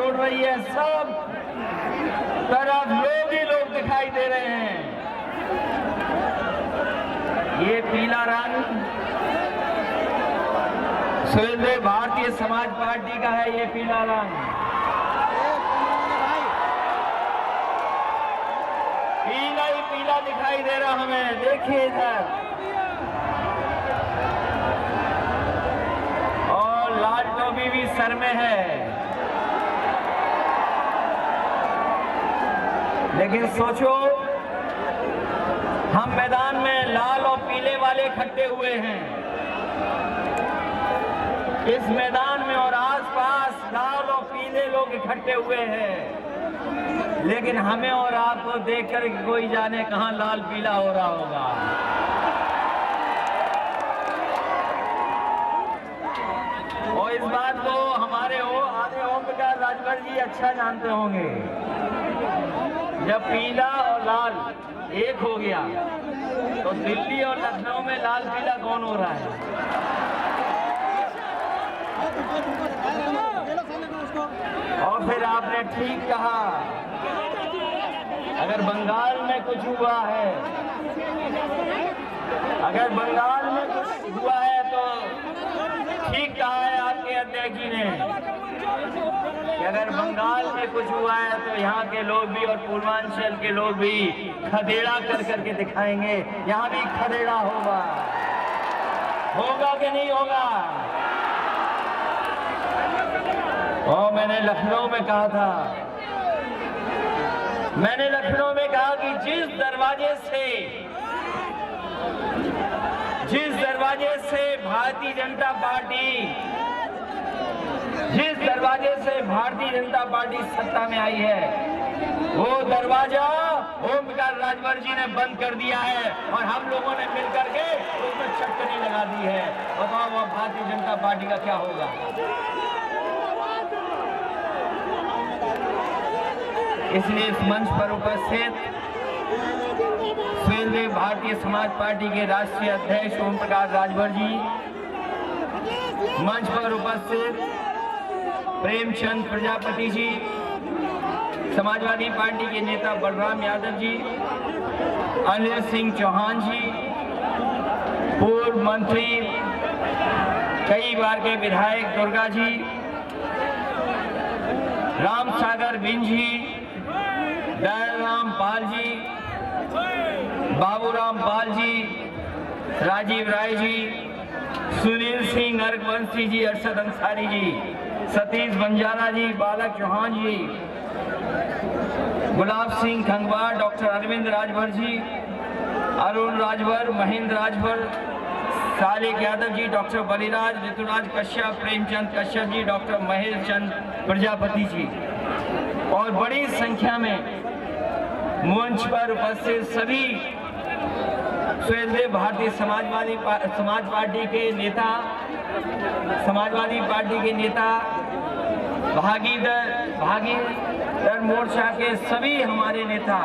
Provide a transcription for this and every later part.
उड़ रही है, सब तरफ लोग ही लोग दिखाई दे रहे हैं। ये पीला रंग सुहेलदेव भारतीय समाज पार्टी का है। ये पीला रंग पीला ही पीला दिखाई दे रहा हमें। देखिए इधर, और लाल टोपी भी सर में है। लेकिन सोचो, हम मैदान में लाल और पीले वाले इकट्ठे हुए हैं। इस मैदान में और आसपास लाल और पीले लोग इकट्ठे हुए हैं, लेकिन हमें और आपको देखकर कोई जाने कहां लाल पीला हो रहा होगा। और इस बात को हमारे आधे ओम प्रकाश राजभर जी अच्छा जानते होंगे। जब पीला और लाल एक हो गया तो दिल्ली और लखनऊ में लाल पीला कौन हो रहा है? और फिर आपने ठीक कहा, अगर बंगाल में कुछ हुआ है, अगर बंगाल में कुछ हुआ है तो ठीक कहा है आपके अध्यक्ष जी ने कि अगर बंगाल में कुछ हुआ है तो यहाँ के लोग भी और पूर्वांचल के लोग भी खदेड़ा कर करके दिखाएंगे। यहाँ भी खदेड़ा होगा, होगा कि नहीं होगा? और मैंने लखनऊ में कहा था, मैंने लखनऊ में कहा कि जिस दरवाजे से भारतीय जनता पार्टी सत्ता में आई है, वो दरवाजा ओम प्रकाश राजभर जी ने बंद कर दिया है और हम लोगों ने मिलकर के उसमें चटकनी लगा दी है। बताओ वो भारतीय जनता पार्टी का क्या होगा? इसलिए इस मंच पर उपस्थित सुहेलदेव भारतीय समाज पार्टी के राष्ट्रीय अध्यक्ष ओम प्रकाश राजभर जी, मंच पर उपस्थित प्रेमचंद प्रजापति जी, समाजवादी पार्टी के नेता बलराम यादव जी, अनिल सिंह चौहान जी, पूर्व मंत्री कई बार के विधायक दुर्गा जी, राम सागर बिंज जी, दयाराम पाल जी, बाबूराम पाल जी, राजीव राय जी, सुनील सिंह अर्घवंशी जी, अरशद अंसारी जी, सतीश बंजारा जी, बालक चौहान जी, Gulab Singh खंगवा, doctor Arvind Rajbhar ji, Arun Rajbhar, Mahendra Rajbhar, Salik Yadav ji, doctor Baliraj, Rituraj Kashyap, Premchand Kashyap ji, doctor Mahesh चंद प्रजापति जी और बड़ी संख्या में मंच पर उपस्थित सभी सुहेलदेव भारतीय समाज पार्टी के नेता, समाजवादी पार्टी के नेता, भागीदार मोर्चा के सभी हमारे नेता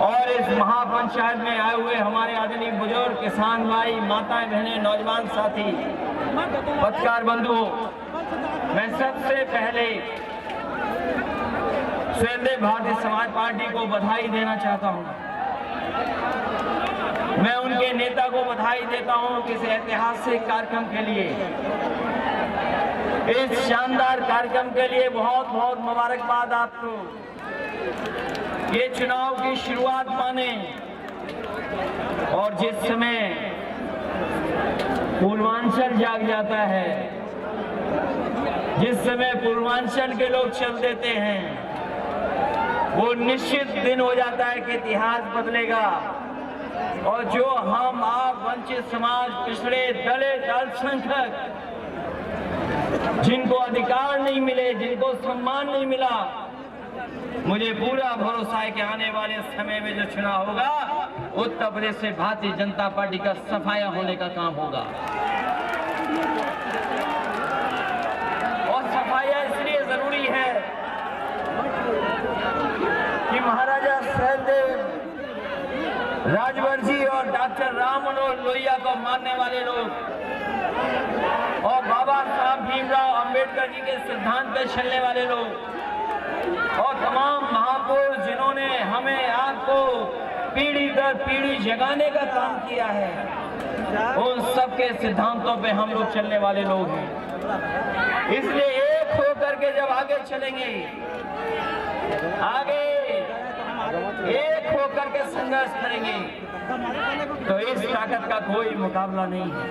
और इस महापंचायत में आए हुए हमारे आदरणीय बुजुर्ग, किसान भाई, माताएं, बहनें, नौजवान साथी, पत्रकार बंधुओं, मैं सबसे पहले सुहेलदेव भारतीय समाज पार्टी को बधाई देना चाहता हूं। मैं उनके नेता को बधाई देता हूं कि इस ऐतिहासिक कार्यक्रम के लिए, इस शानदार कार्यक्रम के लिए बहुत बहुत मुबारकबाद आपको। ये चुनाव की शुरुआत माने और जिस समय पूर्वांचल जाग जाता है, जिस समय पूर्वांचल के लोग चल देते हैं, वो निश्चित दिन हो जाता है कि इतिहास बदलेगा और जो हम आप वंचित समाज, पिछड़े, दलित, अल्पसंख्यक, जिनको अधिकार नहीं मिले, जिनको सम्मान नहीं मिला, मुझे पूरा भरोसा है कि आने वाले समय में जो चुनाव होगा, उत्तर प्रदेश से भारतीय जनता पार्टी का सफाया होने का काम होगा। और सफाया इसलिए जरूरी है कि महाराजा सुहेलदेव राजभर जी और डॉक्टर राम मनोहर लोहिया को मानने वाले लोग और बाबा साहब भीमराव अंबेडकर जी के सिद्धांत पे चलने वाले लोग और तमाम महापुरुष जिन्होंने हमें आपको पीढ़ी दर पीढ़ी जगाने का काम किया है, उन सबके सिद्धांतों पे हम लोग चलने वाले लोग हैं। इसलिए एक होकर के जब आगे चलेंगे, आगे एक होकर के संघर्ष करेंगे, तो इस ताकत का कोई मुकाबला नहीं है,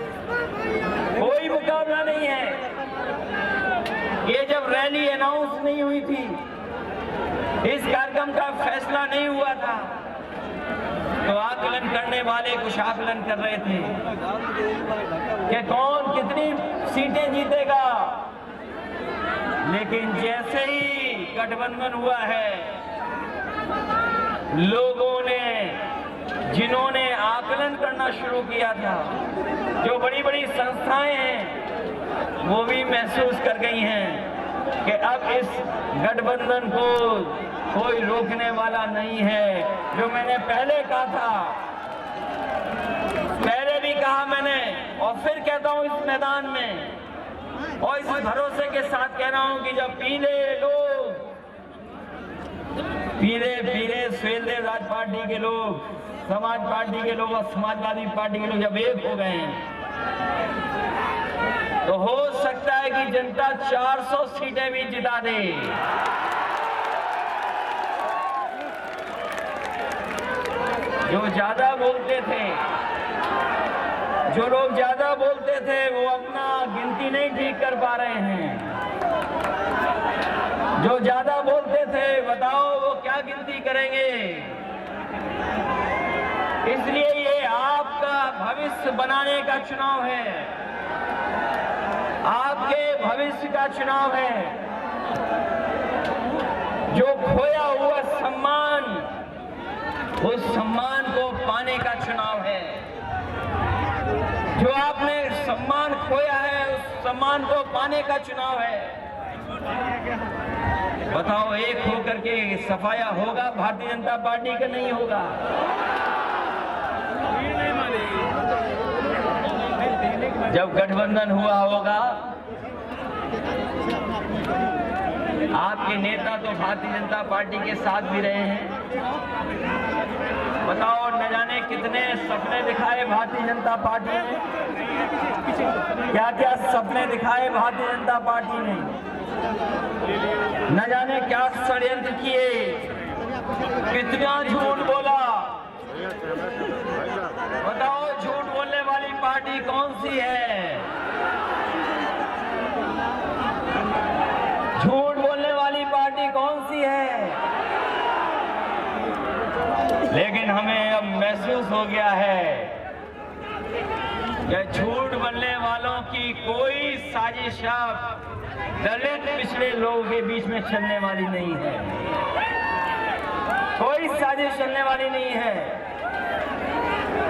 कोई मुकाबला नहीं है। ये जब रैली अनाउंस नहीं हुई थी, इस कार्यक्रम का फैसला नहीं हुआ था, तो आकलन करने वाले कुछ आकलन कर रहे थे कि कौन कितनी सीटें जीतेगा। लेकिन जैसे ही गठबंधन हुआ है, लोगों ने, जिन्होंने आकलन करना शुरू किया था, जो बड़ी बड़ी संस्थाएं हैं, वो भी महसूस कर गई हैं कि अब इस गठबंधन को कोई रोकने वाला नहीं है। जो मैंने पहले कहा था, पहले भी कहा मैंने और फिर कहता हूं इस मैदान में, और इस भरोसे के साथ कह रहा हूं कि जब पीले सुहेलदेव राज पार्टी के लोग, समाज पार्टी के लोग और समाजवादी पार्टी के लोग जब एक हो गए हैं, तो हो सकता है कि जनता 400 सीटें भी जिता दे। जो ज्यादा बोलते थे, जो लोग ज्यादा बोलते थे, वो अपना गिनती नहीं ठीक कर पा रहे हैं। जो ज्यादा बोलते थे, बताओ वो क्या गिनती करेंगे। इसलिए ये आपका भविष्य बनाने का चुनाव है, आपके भविष्य का चुनाव है। जो खोया हुआ सम्मान, उस सम्मान को पाने का चुनाव है। जो आपने सम्मान खोया है, उस सम्मान को पाने का चुनाव है। बताओ एक होकर के सफाया होगा भारतीय जनता पार्टी का? नहीं होगा। जब गठबंधन हुआ होगा, आपके नेता तो भारतीय जनता पार्टी के साथ भी रहे हैं। बताओ न जाने कितने सपने दिखाए भारतीय जनता पार्टी ने, क्या क्या सपने दिखाए भारतीय जनता पार्टी ने, न जाने क्या षड्यंत्र किए, कितना झूठ बोला। बताओ झूठ बोलने वाली पार्टी कौन सी है? झूठ बोलने वाली पार्टी कौन सी है? लेकिन हमें अब महसूस हो गया है कि झूठ बोलने वालों की कोई साजिश दलित पिछड़े लोगों के बीच में चलने वाली नहीं है, कोई साजिश चलने वाली नहीं है।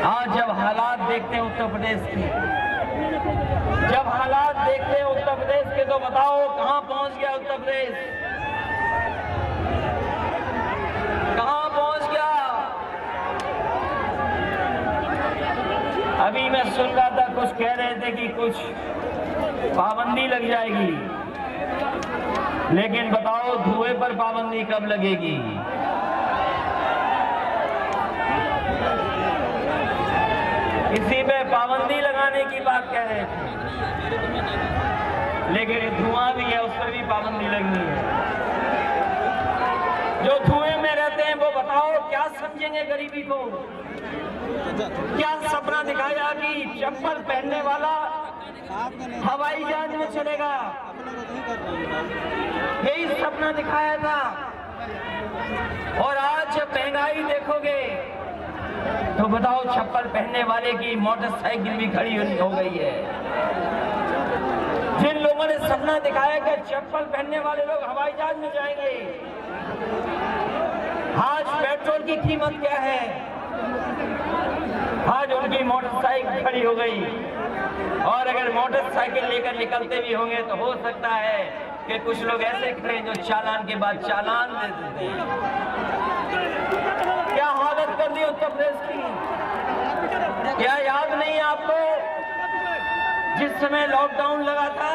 आज जब हालात देखते हैं उत्तर प्रदेश की, जब हालात देखते हैं उत्तर प्रदेश के, तो बताओ कहां पहुंच गया उत्तर प्रदेश? कहां पहुंच गया? अभी मैं सुन रहा था, कुछ कह रहे थे कि कुछ पाबंदी लग जाएगी, लेकिन बताओ धुएं पर पाबंदी कब लगेगी? इसी पे पाबंदी लगाने की बात कह रहे थे, लेकिन धुआं भी है, उस पर भी पाबंदी लगनी है। जो धुएं में रहते हैं वो बताओ क्या समझेंगे गरीबी को? क्या सपना दिखाया कि चप्पल पहनने वाला हवाई जहाज में चलेगा? यही सपना दिखाया था। और आज जब महंगाई देखोगे तो बताओ चप्पल पहनने वाले की मोटरसाइकिल भी खड़ी हो गई है। जिन लोगों ने सपना दिखाया कि चप्पल पहनने वाले लोग हवाई जहाज में जाएंगे, आज पेट्रोल की कीमत क्या है? आज उनकी मोटरसाइकिल खड़ी हो गई। और अगर मोटरसाइकिल लेकर निकलते भी होंगे तो हो सकता है कि कुछ लोग ऐसे खड़े जो चालान के बाद चालान दे देते हैं। क्या हालत कर दी उत्तर प्रदेश की? क्या याद नहीं आपको जिस समय लॉकडाउन लगा था,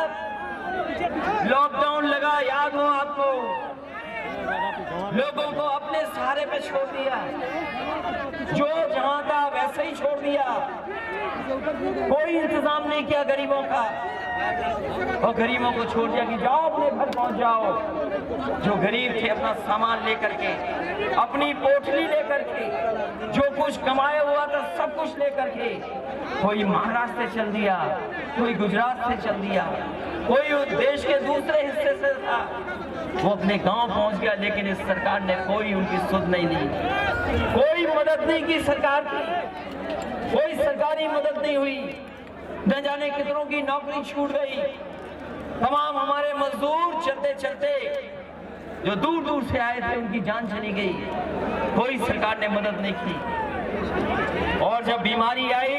लॉकडाउन लगा, याद हो आपको, लोगों को अपने सहारे पे छोड़ दिया, जो जहां था वैसे ही छोड़ दिया, कोई इंतजाम नहीं किया गरीबों का, और गरीबों को छोड़ दिया कि जाओ अपने घर पहुंच जाओ। जो गरीब थे अपना सामान लेकर के, अपनी पोटली लेकर के, जो कुछ कमाया हुआ था सब कुछ लेकर के, कोई महाराष्ट्र से चल दिया, कोई गुजरात से चल दिया, कोई देश के दूसरे हिस्से से था, वो अपने गांव पहुंच गया। लेकिन इस सरकार ने कोई उनकी सुध नहीं ली, कोई मदद नहीं की सरकार की, कोई सरकारी मदद नहीं हुई। न जाने कितनों की नौकरी छूट गई। तमाम हमारे मजदूर चलते चलते जो दूर दूर से आए थे उनकी जान चली गई, कोई सरकार ने मदद नहीं की। और जब बीमारी आई,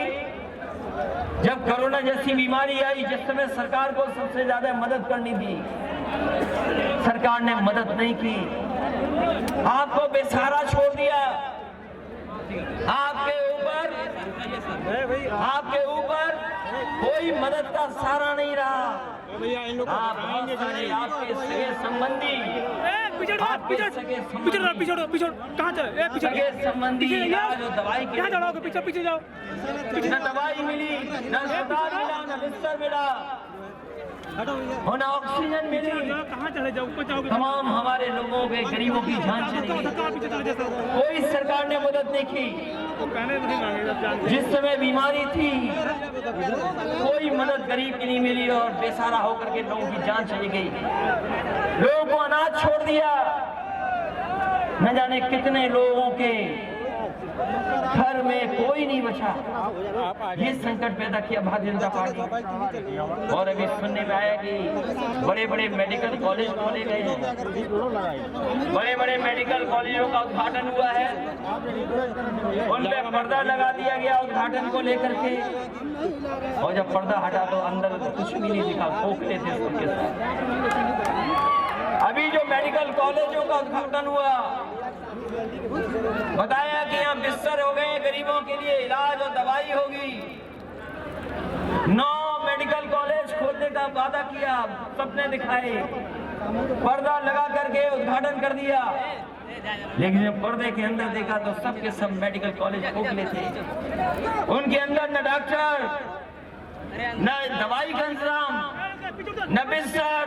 जब कोरोना जैसी बीमारी आई, जिस समय सरकार को सबसे ज्यादा मदद करनी थी, सरकार ने मदद नहीं की, आपको बेसहारा छोड़ दिया। आपके ऊपर कोई मदद का सहारा नहीं रहा। आप आपके सगे संबंधी, सगे संबंधी जो दवाई पीछे जाओ, न दवाई मिली, न अस्पताल मिला, न बिस्तर मिला, न ऑक्सीजन मिली, कहाँ चले जाओ, तमाम हमारे लोगों के गरीबों की जान चली गई। कोई सरकार ने मदद नहीं की। जिस समय बीमारी थी कोई मदद गरीब की नहीं मिली और बेसहारा होकर के लोगों की जान चली गई। लोगों को अनाज छोड़ दिया। न जाने कितने लोगों के घर में कोई नहीं बचा। ये संकट पैदा किया भारतीय जनता पार्टी। और अभी सुनने में आया कि बड़े बड़े मेडिकल कॉलेज खोले गए हैं, बड़े बड़े मेडिकल कॉलेजों का उद्घाटन हुआ है, उन पे पर्दा लगा दिया गया उद्घाटन को लेकर के। और जब पर्दा हटा तो अंदर कुछ भी नहीं दिखा, खोखले थे सबके साथ। अभी जो मेडिकल कॉलेजों का उद्घाटन हुआ, बताया कि यहाँ बिस्तर हो गए गरीबों के लिए, इलाज और दवाई होगी। 9 मेडिकल कॉलेज खोलने का वादा किया, सपने दिखाए, पर्दा लगा करके उद्घाटन कर दिया। लेकिन जब पर्दे के अंदर देखा तो सबके सब मेडिकल कॉलेज खोखले थे। उनके अंदर न डॉक्टर, न दवाई का इंतजाम, न बिस्तर,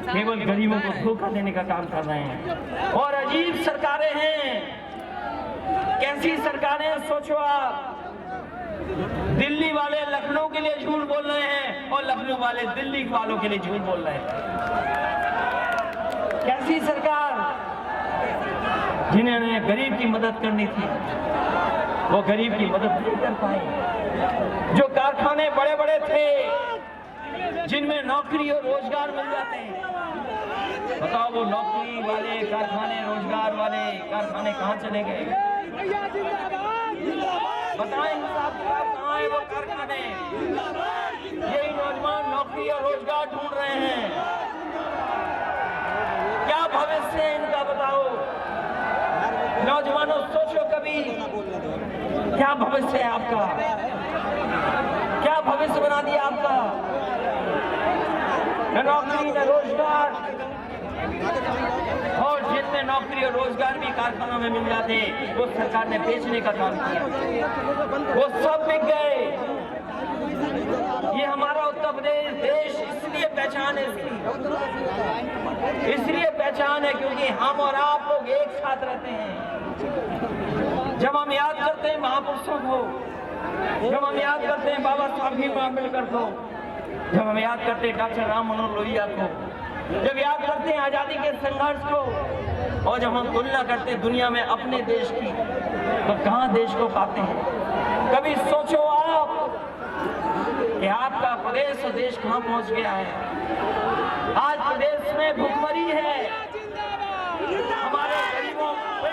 केवल गरीबों को धोखा देने का काम कर रहे हैं। और अजीब सरकारें हैं। कैसी सरकारें सोचो आप। दिल्ली वाले लखनऊ के लिए झूठ बोल रहे हैं और लखनऊ वाले दिल्ली वालों के लिए झूठ बोल रहे हैं। कैसी सरकार, जिन्होंने गरीब की मदद करनी थी वो गरीब की मदद नहीं कर पाए। जो कारखाने बड़े बड़े थे जिनमें नौकरी और रोजगार मिल जाते हैं, बताओ वो नौकरी वाले कारखाने, रोजगार वाले कारखाने कहाँ चले गए? बताएं हिसाब कहाँ है वो कारखाने? यही नौजवान नौकरी और रोजगार ढूंढ रहे हैं। क्या भविष्य है इनका, बताओ नौजवानों, सोचो कभी, क्या भविष्य है आपका? क्या भविष्य बना दिया आपका? न नौकरी न रोजगार। और जितने नौकरी और रोजगार भी कारखानों में मिल जाते वो सरकार ने बेचने का काम किया, वो सब बिक गए। ये हमारा उत्तर प्रदेश देश इसलिए पहचान है, इसलिए पहचान है क्योंकि हम और आप लोग एक साथ रहते हैं। जब हम याद करते हैं महापुरुषों को, जब हम याद करते हैं बाबा साहब भीमराव अम्बेडकर को, जब हम याद करते हैं डॉक्टर राम मनोहर लोहिया को, जब याद करते हैं आजादी के संघर्ष को, और जब हम तुलना करते हैं दुनिया में अपने देश की, तो कहां देश को पाते हैं? कभी सोचो आप कि आपका प्रदेश और देश कहां पहुंच गया है। आज प्रदेश में भुखमरी है, हमारे गरीबों पे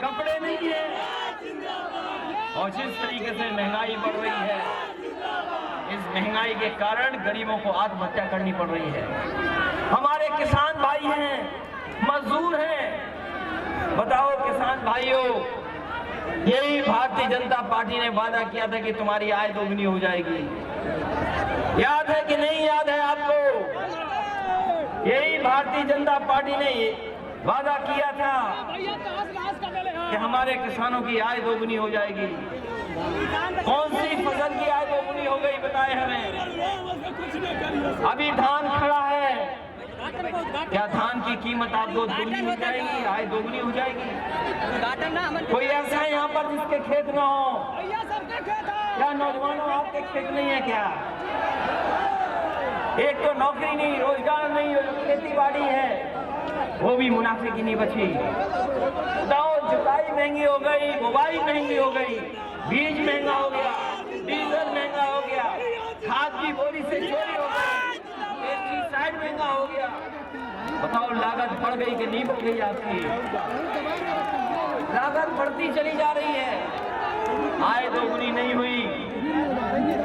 कपड़े नहीं है, और जिस तरीके से महंगाई बढ़ रही है, इस महंगाई के कारण गरीबों को आत्महत्या करनी पड़ रही है। हमारे किसान भाई हैं, मजदूर हैं, बताओ किसान भाइयों, यही भारतीय जनता पार्टी ने वादा किया था कि तुम्हारी आय दोगुनी हो जाएगी। याद है कि नहीं याद है आपको? यही भारतीय जनता पार्टी ने वादा किया था कि हमारे किसानों की आय दोगुनी हो जाएगी। कौन सी फसल की आय दोगुनी हो गई बताए हमें? अभी धान खड़ा है, क्या धान की कीमत आपको दोगुनी हो जाएगी, आय दोगुनी हो जाएगी? कोई ऐसा है यहाँ पर जिसके खेत ना हो? क्या नौजवानों आपके खेत नहीं है क्या? एक तो नौकरी नहीं, रोजगार नहीं, खेती बाड़ी है वो भी मुनाफे की नहीं बची। बताओ, जुताई महंगी हो गई, बुवाई महंगी हो गई, बीज महंगा हो गया, डीजल महंगा हो गया, खाद की बोरी से चोरी हो गई, पेस्टिसाइड महंगा हो गया। बताओ, लागत बढ़ गई कि नहीं बढ़ गई? आपकी लागत बढ़ती चली जा रही है, आय दोगुनी नहीं हुई,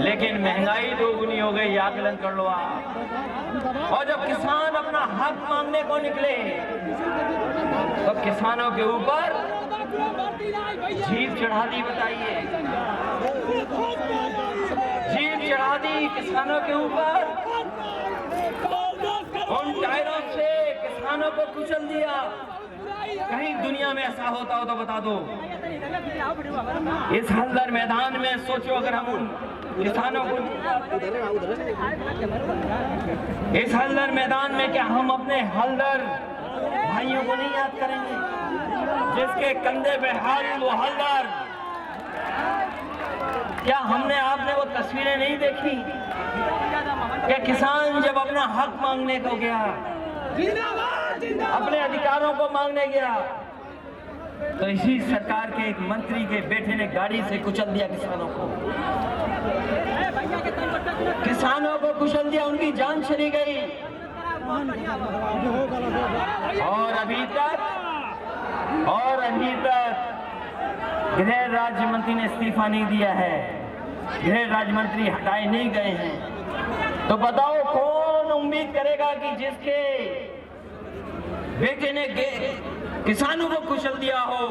लेकिन महंगाई दोगुनी हो गई। आकलन कर लो आप। और जब किसान अपना हक मांगने को निकले तो किसानों के ऊपर जीप चढ़ा दी। बताइए, जीप चढ़ा दी किसानों के ऊपर, उन टायरों से किसानों को कुचल दिया। कहीं दुनिया में ऐसा होता हो तो बता दो। इस हल्दर मैदान में सोचो, अगर हम उन किसानों को, इस हल्दर मैदान में क्या हम अपने हल्दर भाइयों को नहीं याद करेंगे जिसके कंधे पे हाथ वो हल्दर? क्या हमने आपने वो तस्वीरें नहीं देखी? क्या किसान जब अपना हक मांगने को गया, अपने अधिकारों को मांगने गया, तो इसी सरकार के एक मंत्री के बेटे ने गाड़ी से कुचल दिया किसानों को। किसानों को कुचल दिया, उनकी जान चली गई। और अभी तक गृह राज्य मंत्री ने इस्तीफा नहीं दिया है, गृह राज्य मंत्री हटाए नहीं गए हैं। तो बताओ, कौन उम्मीद करेगा कि जिसके बेटे ने किसानों को कुचल दिया हो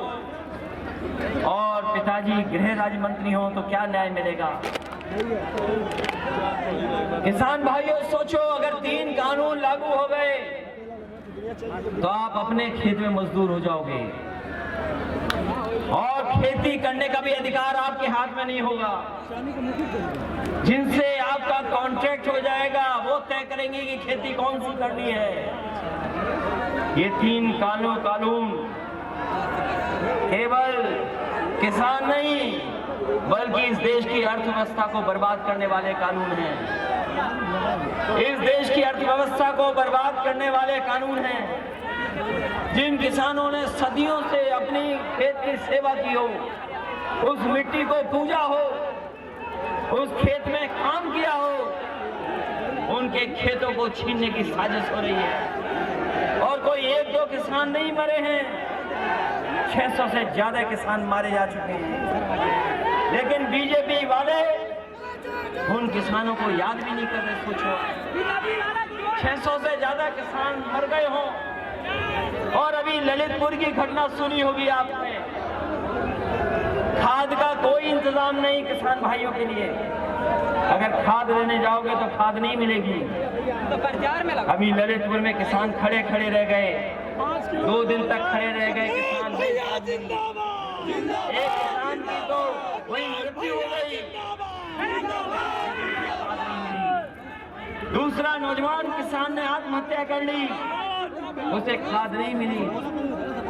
और पिताजी गृह राज्य मंत्री हो तो क्या न्याय मिलेगा? किसान भाइयों सोचो, अगर 3 कानून लागू हो गए तो आप अपने खेत में मजदूर हो जाओगे और खेती करने का भी अधिकार आपके हाथ में नहीं होगा। जिनसे आपका कॉन्ट्रैक्ट हो जाएगा वो तय करेंगे कि खेती कौन सी करनी है। ये 3 कानून केवल किसान नहीं बल्कि इस देश की अर्थव्यवस्था को बर्बाद करने वाले कानून हैं। इस देश की अर्थव्यवस्था को बर्बाद करने वाले कानून हैं। जिन किसानों ने सदियों से अपनी खेत की सेवा की हो, उस मिट्टी को पूजा हो, उस खेत में काम किया हो, उनके खेतों को छीनने की साजिश हो रही है। और कोई 1-2 किसान नहीं मरे हैं, 600 से ज्यादा किसान मारे जा चुके हैं। लेकिन बीजेपी वाले उन किसानों को याद भी नहीं कर रहे। सोचो, 600 से ज्यादा किसान मर गए हों। और अभी ललितपुर की घटना सुनी होगी आपने, खाद का कोई इंतजाम नहीं किसान भाइयों के लिए। अगर खाद लेने जाओगे तो खाद नहीं मिलेगी। तो बाजार में अभी ललितपुर में किसान खड़े रह गए, 2 दिन तक खड़े रह गए किसान। एक किसान की तो वही मृत्यु हो गई, दूसरा नौजवान किसान ने आत्महत्या कर ली, उसे खाद नहीं मिली।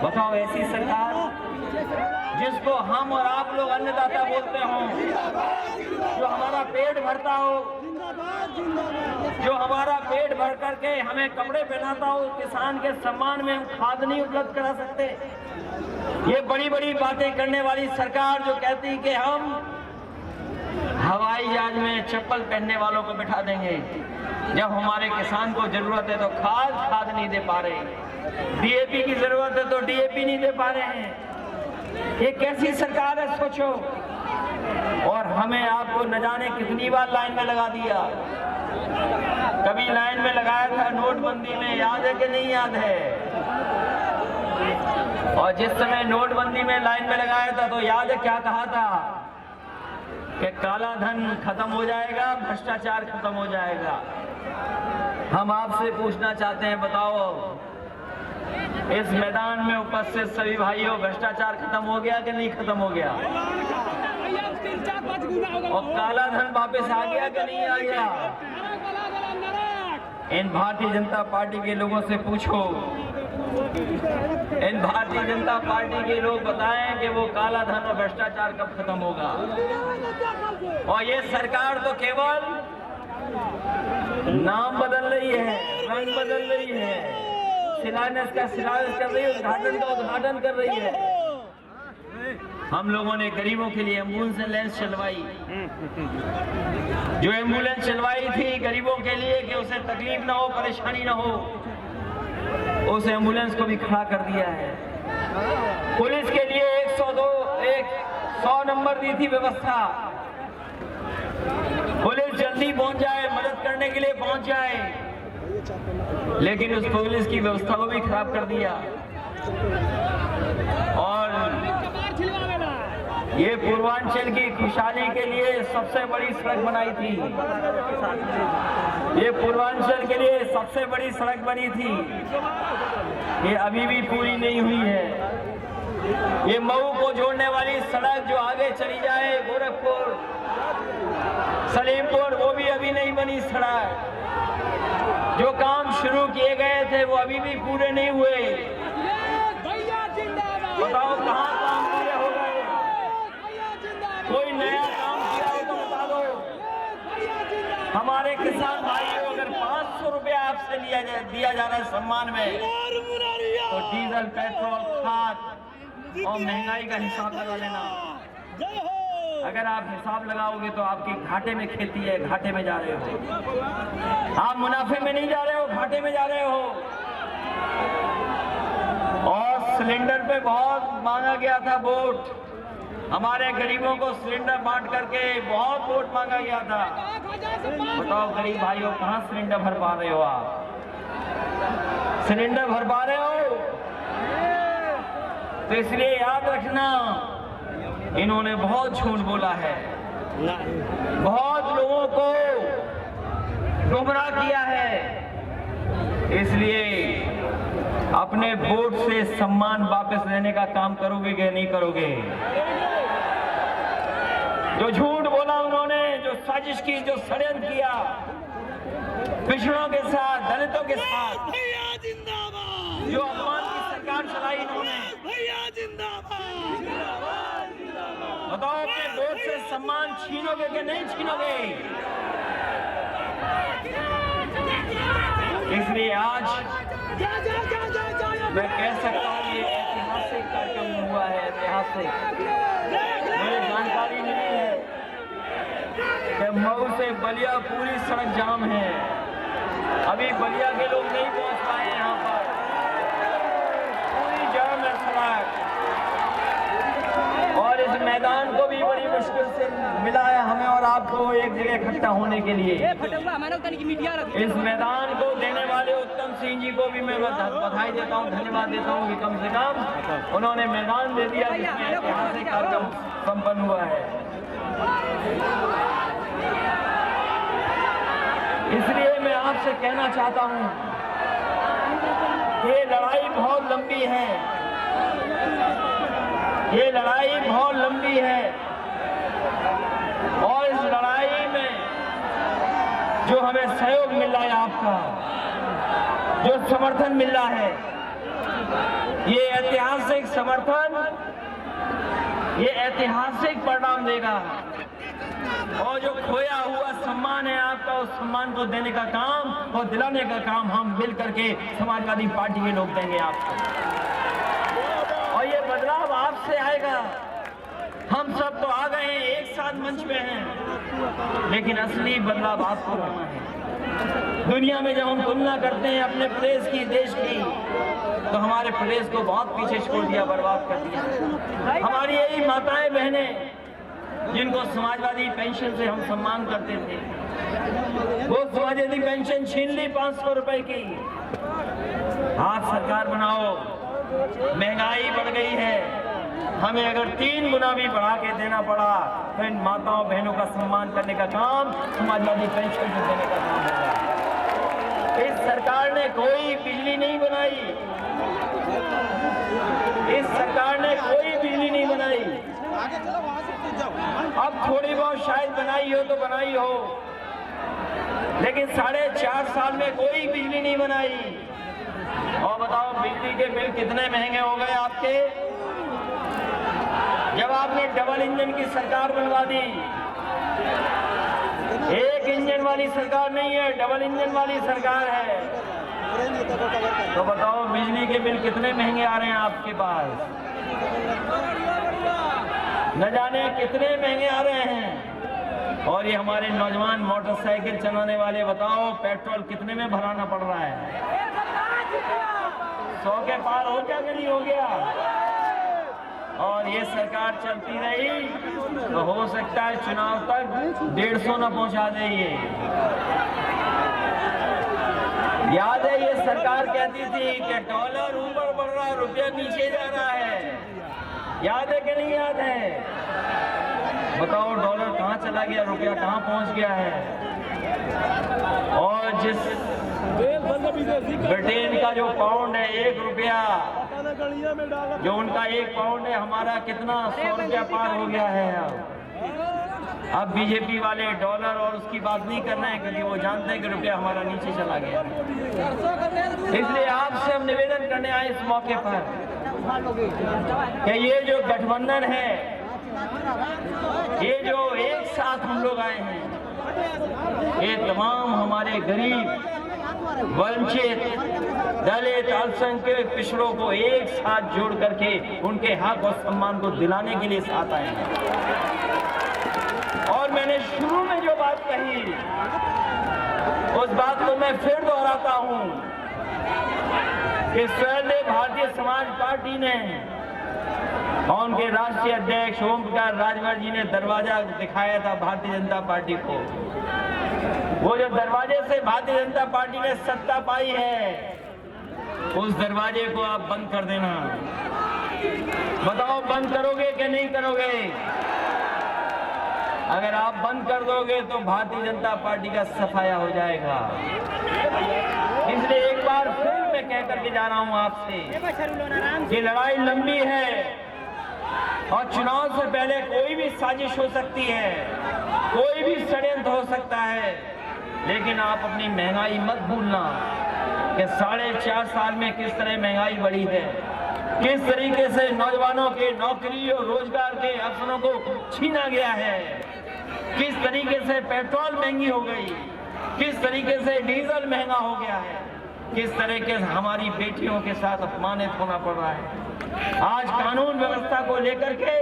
बताओ, ऐसी सरकार जिसको हम और आप लोग अन्नदाता बोलते हो, जो हमारा पेट भरता हो, जो हमारा पेट भर करके हमें कपड़े पहनाता हो, किसान के सम्मान में हम खाद नहीं उपलब्ध करा सकते। ये बड़ी बड़ी बातें करने वाली सरकार जो कहती कि हम हवाई जहाज में चप्पल पहनने वालों को बिठा देंगे, जब हमारे किसान को जरूरत है तो खाद नहीं दे पा रहे, डीएपी की जरूरत है तो डीएपी नहीं दे पा रहे हैं। ये कैसी सरकार है सोचो। और हमें आपको न जाने कितनी बार लाइन में लगा दिया। कभी लाइन में लगाया था नोटबंदी में, याद है कि नहीं याद है? और जिस समय नोटबंदी में लाइन में लगाया था तो याद है क्या कहा था कि काला धन खत्म हो जाएगा, भ्रष्टाचार खत्म हो जाएगा। हम आपसे पूछना चाहते हैं, बताओ इस मैदान में उपस्थित सभी भाइयों, भ्रष्टाचार खत्म हो गया कि नहीं खत्म हो गया? और काला धन वापस आ गया कि नहीं आ गया? इन भारतीय जनता पार्टी के लोगों से पूछो, इन भारतीय जनता पार्टी के लोग बताएं कि वो काला धन और भ्रष्टाचार कब खत्म होगा। और ये सरकार तो केवल नाम बदल रही है, रंग बदल रही है, शिलान्यास का शिलान्यास कर रही है, उद्घाटन का उद्घाटन कर रही है। हम लोगों ने गरीबों के लिए एम्बुलेंस चलवाई, जो एम्बुलेंस चलवाई थी गरीबों के लिए कि उसे तकलीफ ना हो, परेशानी ना हो, उस एम्बुलेंस को भी खड़ा कर दिया है। पुलिस के लिए 100 नंबर दी थी व्यवस्था, पुलिस जल्दी पहुंच जाए, मदद करने के लिए पहुंच जाए, लेकिन उस पुलिस की व्यवस्था को भी खराब कर दिया। और ये पूर्वांचल की खुशहाली के लिए सबसे बड़ी सड़क बनाई थी, ये पूर्वांचल के लिए सबसे बड़ी सड़क बनी थी, ये अभी भी पूरी नहीं हुई है। ये मऊ को जोड़ने वाली सड़क जो आगे चली जाए गोरखपुर सलीमपुर, वो भी अभी नहीं बनी सड़क। जो काम शुरू किए गए थे वो अभी भी पूरे नहीं हुए। बताओ कहाँ काम पूरे हो गए? कोई नया काम किया हो तो बता दो। हमारे किसान भाइयों, अगर 500 रुपया आपसे दिया जा रहा है सम्मान में, तो डीजल, पेट्रोल, खाद और महंगाई का हिसाब लगा लेना। अगर आप हिसाब लगाओगे तो आपकी घाटे में खेती है, घाटे में जा रहे हो आप, मुनाफे में नहीं जा रहे हो, घाटे में जा रहे हो। और सिलेंडर पे बहुत मांगा गया था वोट, हमारे गरीबों को सिलेंडर बांट करके बहुत वोट मांगा गया था। बताओ गरीब भाइयों, कहां सिलेंडर भर पा रहे हो आप? सिलेंडर भर पा रहे हो? तो इसलिए याद रखना, इन्होंने बहुत झूठ बोला है, बहुत लोगों को गुमराह किया है। इसलिए अपने वोट से सम्मान वापस लेने का काम करोगे कि नहीं करोगे? जो झूठ बोला उन्होंने, जो साजिश की, जो षड्यंत्र किया पिछड़ों के साथ, दलितों के साथ, जो अपमान की सरकार चलाई इन्होंने, बताओ अपने वोट से सम्मान छीनोगे कि नहीं छीनोगे? इसलिए आज मैं कह सकता हूँ ये ऐतिहासिक कार्यक्रम हुआ है, ऐतिहासिक। मुझे जानकारी मिली है कि मऊ से बलिया पूरी सड़क जाम है, अभी बलिया के लोग नहीं पहुंच पाए यहाँ पर, पूरी जाम है सड़क। और इस मैदान को भी बड़ी मुश्किल से मिला है हमें और आपको एक जगह इकट्ठा होने के लिए। इस मैदान को देने वाले उत्तम सिंह जी को भी मैं बधाई देता हूँ, धन्यवाद देता हूँ कि कम से कम उन्होंने मैदान दे दिया जिसमें ऐतिहासिक कार्यक्रम संपन्न हुआ है। इसलिए मैं आपसे कहना चाहता हूँ ये लड़ाई बहुत लंबी है, ये लड़ाई बहुत लंबी है। और इस लड़ाई में जो हमें सहयोग मिल रहा है आपका, जो समर्थन मिल रहा है, ये ऐतिहासिक समर्थन, ये ऐतिहासिक परिणाम देगा। और जो खोया हुआ सम्मान है आपका, उस सम्मान को देने का काम और दिलाने का काम हम मिल करके समाजवादी पार्टी के लोग देंगे आपको। और ये बदलाव आपसे आएगा। हम सब तो आ गए हैं, एक साथ मंच में हैं, लेकिन असली बदलाव आपको करना है। दुनिया में जब हम तुलना करते हैं अपने प्रदेश की, देश की, तो हमारे प्रदेश को बहुत पीछे छोड़ दिया, बर्बाद कर दिया। हमारी यही माताएं बहनें जिनको समाजवादी पेंशन से हम सम्मान करते थे, वो समाजवादी पेंशन छीन ली 500 रुपए की। आप सरकार बनाओ, महंगाई बढ़ गई है, हमें अगर 3 गुना भी बढ़ा के देना पड़ा तो इन माताओं बहनों का सम्मान करने का काम, समाजवादी पेंशन देने का काम होगा। इस सरकार ने कोई बिजली नहीं बनाई, इस सरकार ने कोई बिजली नहीं बनाई। अब थोड़ी बहुत शायद बनाई हो तो बनाई हो, लेकिन 4.5 साल में कोई बिजली नहीं बनाई। और बताओ बिजली के बिल कितने महंगे हो गए आपके, जब आपने डबल इंजन की सरकार बनवा दी। एक इंजन वाली सरकार नहीं है, डबल इंजन वाली सरकार है। तो बताओ बिजली के बिल कितने महंगे आ रहे हैं आपके पास, न जाने कितने महंगे आ रहे हैं। और ये हमारे नौजवान मोटरसाइकिल चलाने वाले, बताओ पेट्रोल कितने में भराना पड़ रहा है, 100 के पार हो क्या नहीं हो गया। और ये सरकार चलती रही तो हो सकता है चुनाव तक 150 न पहुंचा दे। ये याद है, ये सरकार कहती थी कि डॉलर ऊपर बढ़ रहा है, रुपया नीचे जा रहा है। याद है कि नहीं याद है? बताओ डॉलर कहाँ चला गया, रुपया कहाँ पहुंच गया है। और जिस ब्रिटेन का जो पाउंड है 1 रुपया, जो उनका 1 पाउंड है, हमारा कितना 100 रुपया पार हो गया है। अब बीजेपी वाले डॉलर और उसकी बात नहीं कर रहे हैं, क्योंकि वो जानते हैं कि रुपया हमारा नीचे चला गया। इसलिए आपसे हम निवेदन करने आए इस मौके पर कि ये जो गठबंधन है, ये जो एक साथ हम लोग आए हैं, ये तमाम हमारे गरीब, वंचित, दलित, अल्पसंख्यक, पिछड़ों को एक साथ जोड़ करके उनके हक और सम्मान को दिलाने के लिए साथ आए हैं। और मैंने शुरू में जो बात कही, उस बात को मैं फिर दोहराता हूं कि स्वदेव भारतीय समाज पार्टी ने और उनके राष्ट्रीय अध्यक्ष ओम प्रकाश राजभर जी ने दरवाजा दिखाया था भारतीय जनता पार्टी को। वो जो दरवाजे से भारतीय जनता पार्टी ने सत्ता पाई है, उस दरवाजे को आप बंद कर देना। बताओ बंद करोगे कि नहीं करोगे? अगर आप बंद कर दोगे तो भारतीय जनता पार्टी का सफाया हो जाएगा। इसलिए एक बार फिर मैं कह करके जा रहा हूं आपसे कि लड़ाई लंबी है और चुनाव से पहले कोई भी साजिश हो सकती है, कोई भी षड्यंत्र हो सकता है, लेकिन आप अपनी महंगाई मत भूलना कि 4.5 साल में किस तरह महंगाई बढ़ी है, किस तरीके से नौजवानों के नौकरी और रोजगार के अवसरों को छीना गया है, किस तरीके से पेट्रोल महंगी हो गई, किस तरीके से डीजल महंगा हो गया है, किस तरीके से हमारी बेटियों के साथ अपमानित होना पड़ रहा है। आज कानून व्यवस्था को लेकर के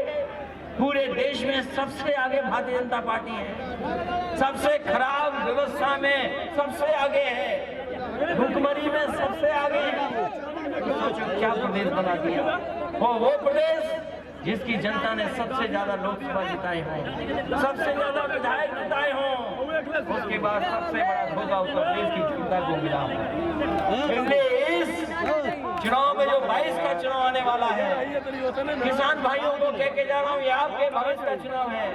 पूरे देश में सबसे आगे भारतीय जनता पार्टी है, सबसे खराब व्यवस्था में सबसे आगे है, भुखमरी में सबसे आगे है। सोचो क्या प्रदेश बना दिया, वो प्रदेश जिसकी जनता ने सबसे ज्यादा लोकसभा जिताए हों, सबसे ज्यादा विधायक जिताए हों, उसके बाद सबसे बड़ा धोखा उत्तर प्रदेश की जनता को मिला हो। इसलिए इस चुनाव में जो 22 का चुनाव आने वाला है, किसान भाइयों को कह के जा रहा हूँ, ये आपके भविष्य का चुनाव है,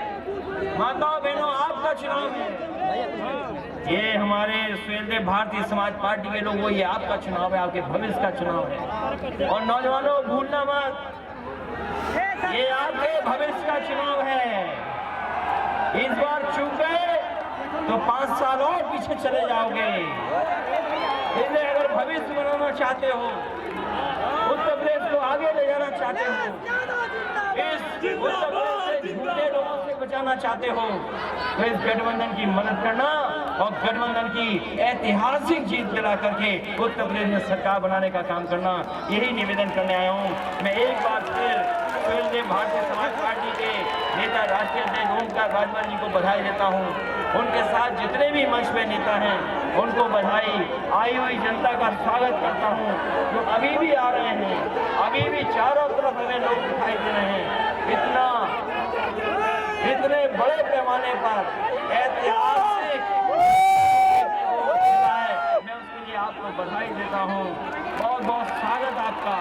माताओं बहनों आपका चुनाव है। ये हमारे स्वदेव भारतीय समाज पार्टी के लोगों, ये आपका चुनाव है, आपके भविष्य का चुनाव है। और नौजवानों भूलना मत, ये आपके भविष्य का चुनाव है। इस बार चूक गए तो 5 साल और पीछे चले जाओगे। इसलिए अगर भविष्य बनाना चाहते हो, उत्तर प्रदेश को आगे ले जाना चाहते हो, इस उत्तर प्रदेश से झूठे लोगों से बचाना चाहते हो, तो इस गठबंधन की मदद करना और गठबंधन की ऐतिहासिक जीत दिला करके उत्तर प्रदेश में सरकार बनाने का काम करना, यही निवेदन करने आया हूँ। मैं एक बार फिर भारतीय समाज पार्टी के नेता राष्ट्रीय अध्यक्ष ओम प्रकाश राजभर जी को बधाई देता हूँ। उनके साथ जितने भी मंच पे नेता हैं उनको बधाई, आई हुई जनता का स्वागत करता हूँ जो अभी भी आ रहे हैं, अभी भी चारों तरफ हमें लोग दिखाई दे रहे हैं। इतने बड़े पैमाने पर ऐतिहासिक मैं उसके लिए आपको बधाई देता हूँ। बहुत बहुत स्वागत आपका।